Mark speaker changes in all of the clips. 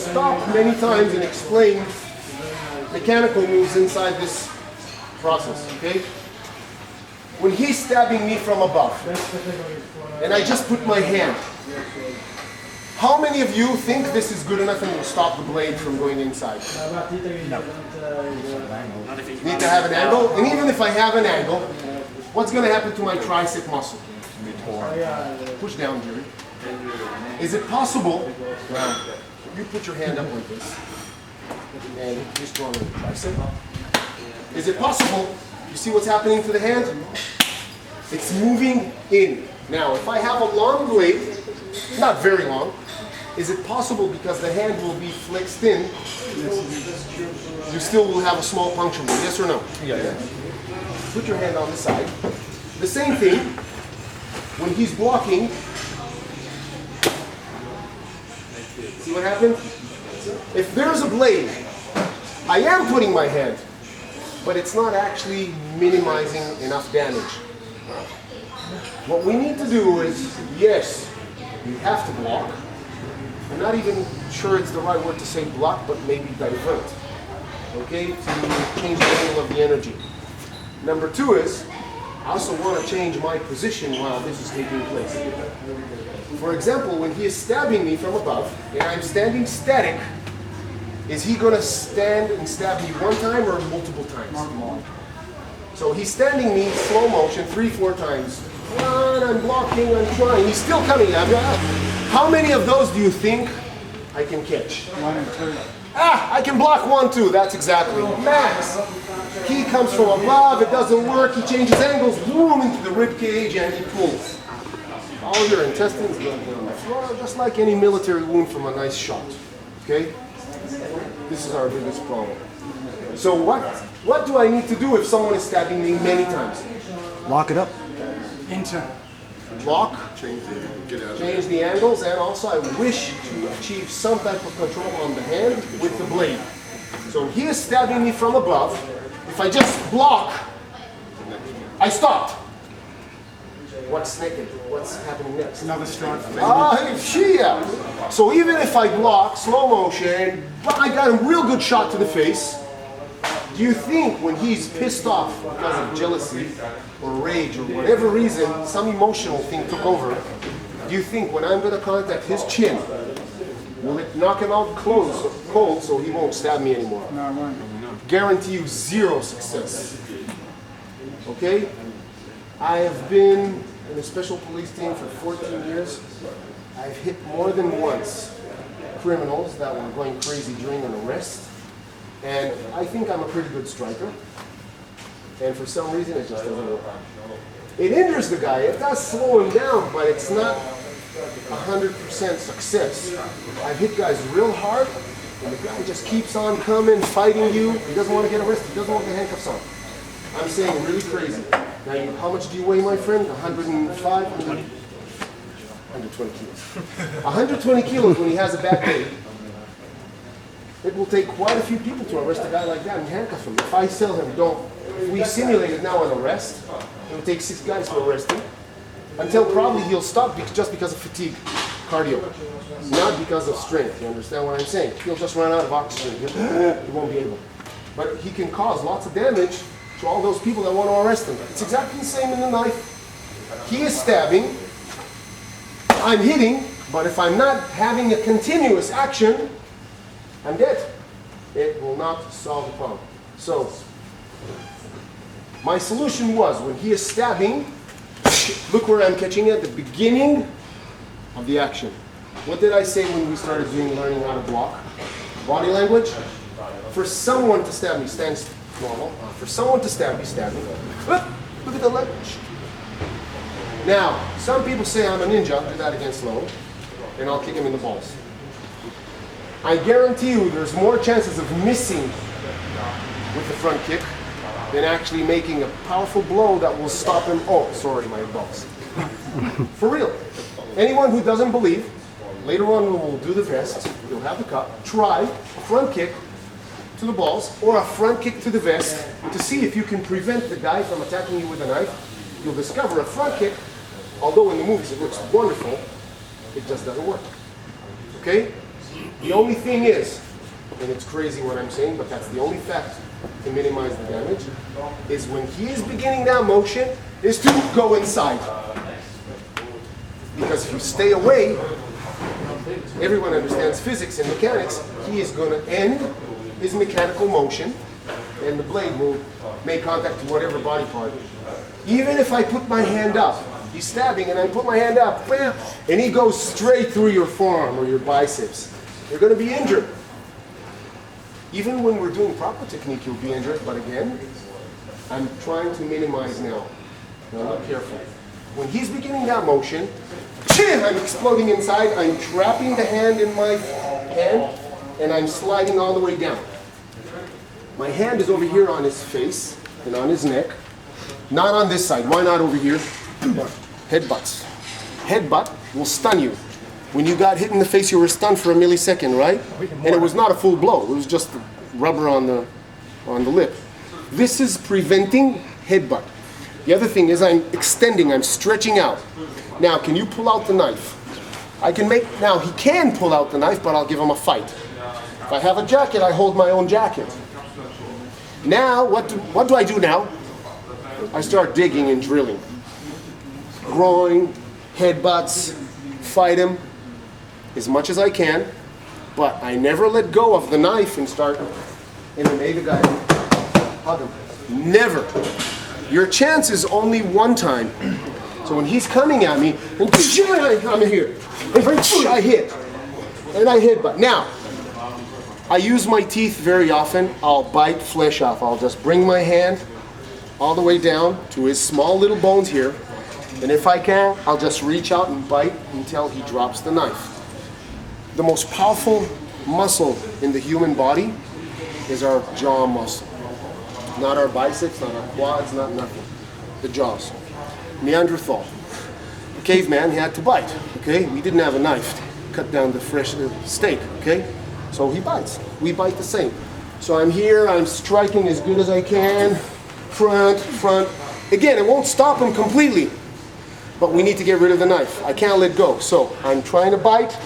Speaker 1: stop many times and explain mechanical moves inside this process, okay? When he's stabbing me from above, and I just put my hand, how many of you think this is good enough and will stop the blade from going inside?
Speaker 2: No.
Speaker 1: Need to have an angle, and even if I have an angle, what's going to happen to my tricep muscle? Push down, Jerry. Is it possible, now, you put your hand up like this, and you're strong in the tricep. Is it possible, you see what's happening to the hand? It's moving in. Now, if I have a long blade, not very long, is it possible because the hand will be flexed in, you still will have a small puncture wound, yes or no?
Speaker 2: Yeah.
Speaker 1: Put your hand on the side. The same thing, when he's blocking, see what happened? If there's a blade, I am putting my hand, but it's not actually minimizing enough damage. What we need to do is, yes, you have to block. I'm not even sure it's the right word to say block, but maybe divert. Okay, to change the angle of the energy. Number two is, I also want to change my position while this is taking place. For example, when he is stabbing me from above, and I'm standing static, is he going to stand and stab me one time or multiple times? So he's standing me slow motion 3-4 times. One, I'm blocking, I'm trying. He's still coming. How many of those do you think I can catch?
Speaker 2: 1 and 2.
Speaker 1: Ah, I can block 1, 2. That's exactly max. He comes from above. It doesn't work. He changes angles, boom, into the rib cage, and he pulls. All your intestines go down the floor, just like any military wound from a nice shot. Okay? This is our biggest problem. So what do I need to do if someone is stabbing me many times?
Speaker 2: Lock it up. Enter.
Speaker 1: Block, change the angles, and also I wish to achieve some type of control on the hand with the blade. So he is stabbing me from above. If I just block, I stopped. What's next? What's happening next?
Speaker 2: Another strike.
Speaker 1: Yeah. So even if I block, slow motion, but I got a real good shot to the face, do you think when he's pissed off because of jealousy or rage or whatever reason, some emotional thing took over, do you think when I'm going to contact his chin, will it knock him out cold so he won't stab me anymore?
Speaker 2: No, I won't.
Speaker 1: Guarantee you 0 success. Okay? I have been in a special police team for 14 years. I've hit more than once criminals that were going crazy during an arrest. And I think I'm a pretty good striker. And for some reason, it just doesn't work. It injures the guy. It does slow him down, but it's not 100% success. I've hit guys real hard, and the guy just keeps on coming, fighting you. He doesn't want to get arrested. He doesn't want the handcuffs on. I'm saying really crazy. Now, how much do you weigh, my friend? 105? 120 kilos. 120 kilos when he has a bad day. It will take quite a few people to arrest a guy like that and handcuff him. If I tell him, if we simulated now an arrest, it will take 6 guys to arrest him, until probably he'll stop just because of fatigue, cardio, not because of strength. You understand what I'm saying? He'll just run out of oxygen. He won't be able. But he can cause lots of damage to all those people that want to arrest him. It's exactly the same in the knife. He is stabbing, I'm hitting, but if I'm not having a continuous action, I'm dead. It will not solve the problem. So, my solution was, when he is stabbing, look where I'm catching it at the beginning of the action. What did I say when we started learning how to block? Body language. For someone to stab me, stand normal. For someone to stab me, stab me. Look at the leg. Now, some people say I'm a ninja, do that against Sloan, and I'll kick him in the balls. I guarantee you there's more chances of missing with the front kick than actually making a powerful blow that will stop him. Oh, sorry, my balls. For real. Anyone who doesn't believe, later on we will do the vest, you'll have the cup, try a front kick to the balls or a front kick to the vest to see if you can prevent the guy from attacking you with a knife. You'll discover a front kick, although in the movies it looks wonderful, it just doesn't work. Okay? The only thing is, and it's crazy what I'm saying, but that's the only fact to minimize the damage, is when he is beginning that motion, is to go inside. Because if you stay away, everyone understands physics and mechanics, he is going to end his mechanical motion, and the blade will make contact to whatever body part. Even if I put my hand up, he's stabbing and I put my hand up, bam, and he goes straight through your forearm or your biceps, you're going to be injured. Even when we're doing proper technique, you'll be injured, but again, I'm trying to minimize now. Now look careful. When he's beginning that motion, I'm exploding inside, I'm trapping the hand in my hand, and I'm sliding all the way down. My hand is over here on his face and on his neck. Not on this side. Why not over here? Headbutts. Headbutt will stun you. When you got hit in the face, you were stunned for a millisecond, right? And it was not a full blow. It was just rubber on the lip. This is preventing headbutt. The other thing is I'm extending, I'm stretching out. Now, can you pull out the knife? Now he can pull out the knife, but I'll give him a fight. If I have a jacket, I hold my own jacket. Now, what do I do now? I start digging and drilling. Groin, headbutts, fight him as much as I can, but I never let go of the knife and start in a mega guy. Hug him. Never. Your chance is only one time. So when he's coming at me, and I'm here. I hit. And I hit. But now, I use my teeth very often. I'll bite flesh off. I'll just bring my hand all the way down to his small little bones here. And if I can, I'll just reach out and bite until he drops the knife. The most powerful muscle in the human body is our jaw muscle. Not our biceps, not our quads, not nothing. The jaws. Neanderthal. The caveman, he had to bite, okay? We didn't have a knife to cut down the fresh steak, okay? So he bites. We bite the same. So I'm here, I'm striking as good as I can. Front. Again, it won't stop him completely, but we need to get rid of the knife. I can't let go. So I'm trying to bite,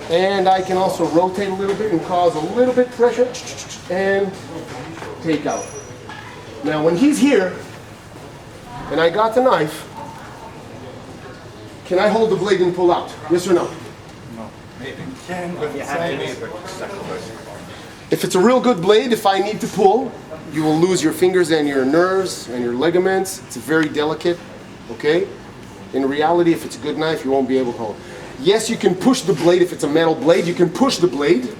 Speaker 1: and I can also rotate a little bit and cause a little bit pressure, and take out. Now when he's here, and I got the knife, can I hold the blade and pull out? Yes or no?
Speaker 2: No. Maybe. Maybe.
Speaker 1: If it's a real good blade, if I need to pull, you will lose your fingers and your nerves and your ligaments. It's very delicate, okay? In reality, if it's a good knife, you won't be able to hold. Yes, you can push the blade. If it's a metal blade, you can push the blade.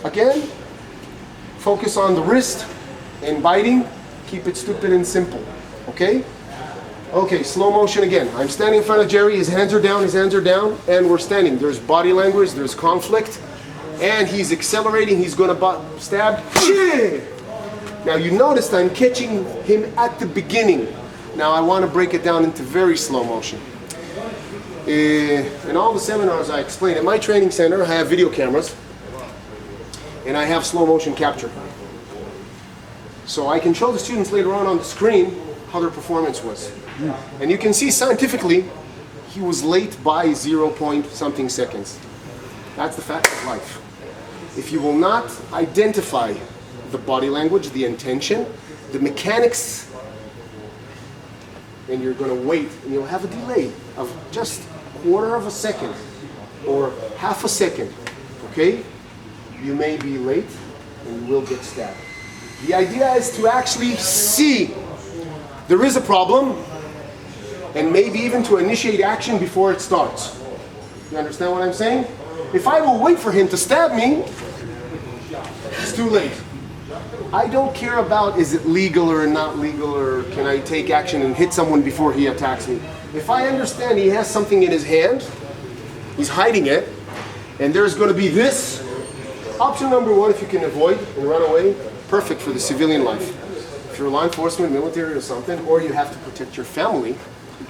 Speaker 1: Again, focus on the wrist and biting. Keep it stupid and simple, okay? Okay, slow motion again. I'm standing in front of Jerry, his hands are down, and we're standing. There's body language, there's conflict, and he's accelerating, he's gonna stab. Now you noticed I'm catching him at the beginning. Now I wanna break it down into very slow motion. In all the seminars I explain, at my training center, I have video cameras, and I have slow motion capture. So I can show the students later on the screen how their performance was. And you can see scientifically, he was late by 0 point something seconds. That's the fact of life. If you will not identify the body language, the intention, the mechanics, and you're going to wait, and you'll have a delay of just a quarter of a second or half a second, okay? You may be late and you will get stabbed. The idea is to actually see there is a problem, and maybe even to initiate action before it starts. You understand what I'm saying? If I will wait for him to stab me, it's too late. I don't care about is it legal or not legal, or can I take action and hit someone before he attacks me. If I understand he has something in his hand, he's hiding it, and there's going to be this. Option number one, if you can avoid and run away, perfect for the civilian life. If you're law enforcement, military or something, or you have to protect your family,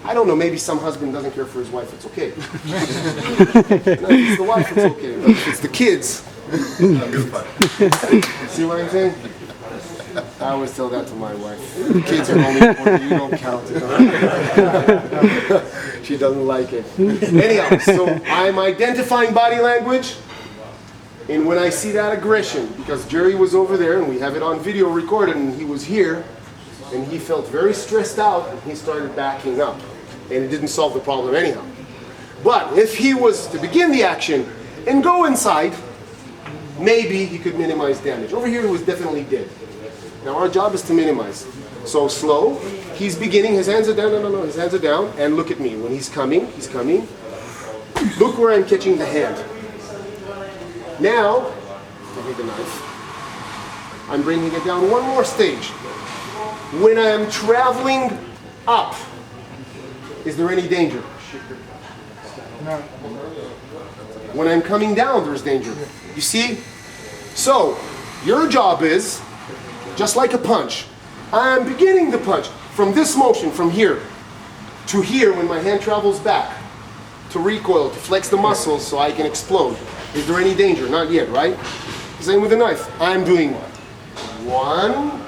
Speaker 1: I don't know, maybe some husband doesn't care for his wife, it's okay. No, if it's the wife, it's okay, but if it's the kids. See what I'm saying? I always tell that to my wife. The kids are only important, you don't count. She doesn't like it. Anyhow, so I'm identifying body language. And when I see that aggression, because Jerry was over there and we have it on video recorded and he was here, and he felt very stressed out and he started backing up. And it didn't solve the problem anyhow. But if he was to begin the action and go inside, maybe he could minimize damage. Over here he was definitely dead. Now our job is to minimize. So slow, he's beginning, his hands are down, no, his hands are down, and look at me. When he's coming. Look where I'm catching the hand. Now, give me the knife. I'm bringing it down one more stage. When I am traveling up, is there any danger?
Speaker 2: No.
Speaker 1: When I'm coming down, there's danger. You see? So, your job is, just like a punch, I'm beginning the punch from this motion, from here to here when my hand travels back, to recoil, to flex the muscles so I can explode. Is there any danger? Not yet, right? Same with the knife. I'm doing one.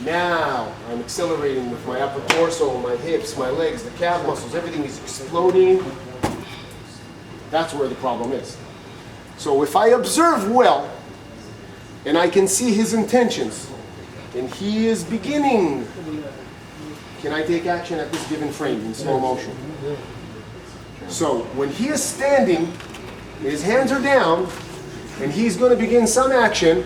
Speaker 1: Now, I'm accelerating with my upper torso, my hips, my legs, the calf muscles, everything is exploding. That's where the problem is. So if I observe well, and I can see his intentions, and he is beginning, can I take action at this given frame in slow motion? So when he is standing, his hands are down, and he's going to begin some action,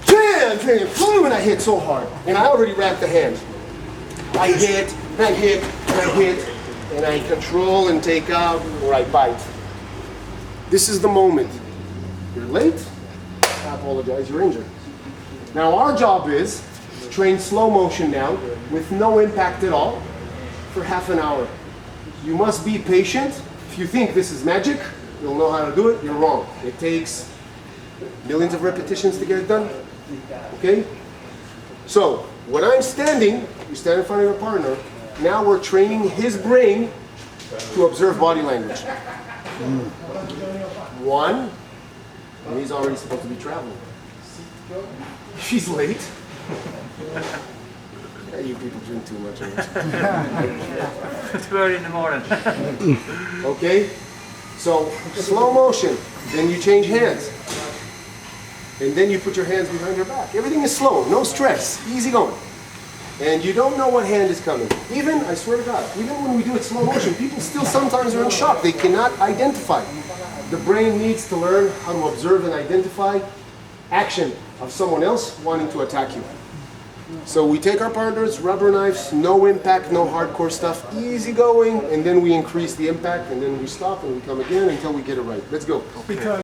Speaker 1: bam, bam, and I hit so hard, and I already wrapped the hand. I hit, and I hit, and I hit, and I control and take out, or I bite. This is the moment. You're late, I apologize, you're injured. Now our job is to train slow motion now with no impact at all for half an hour. You must be patient. If you think this is magic, you'll know how to do it, you're wrong. It takes millions of repetitions to get it done. Okay? So, when I'm standing, you stand in front of your partner, now we're training his brain to observe body language. One, and he's already supposed to be traveling. She's late. Yeah, you people drink too much.
Speaker 2: It's early in the morning.
Speaker 1: Okay? So, slow motion. Then you change hands. And then you put your hands behind your back. Everything is slow, no stress, easy going. And you don't know what hand is coming. Even, I swear to God, even when we do it slow motion, people still sometimes are in shock. They cannot identify. The brain needs to learn how to observe and identify action of someone else wanting to attack you. So we take our partners, rubber knives, no impact, no hardcore stuff, easy going, and then we increase the impact, and then we stop and we come again until we get it right. Let's go.
Speaker 2: Because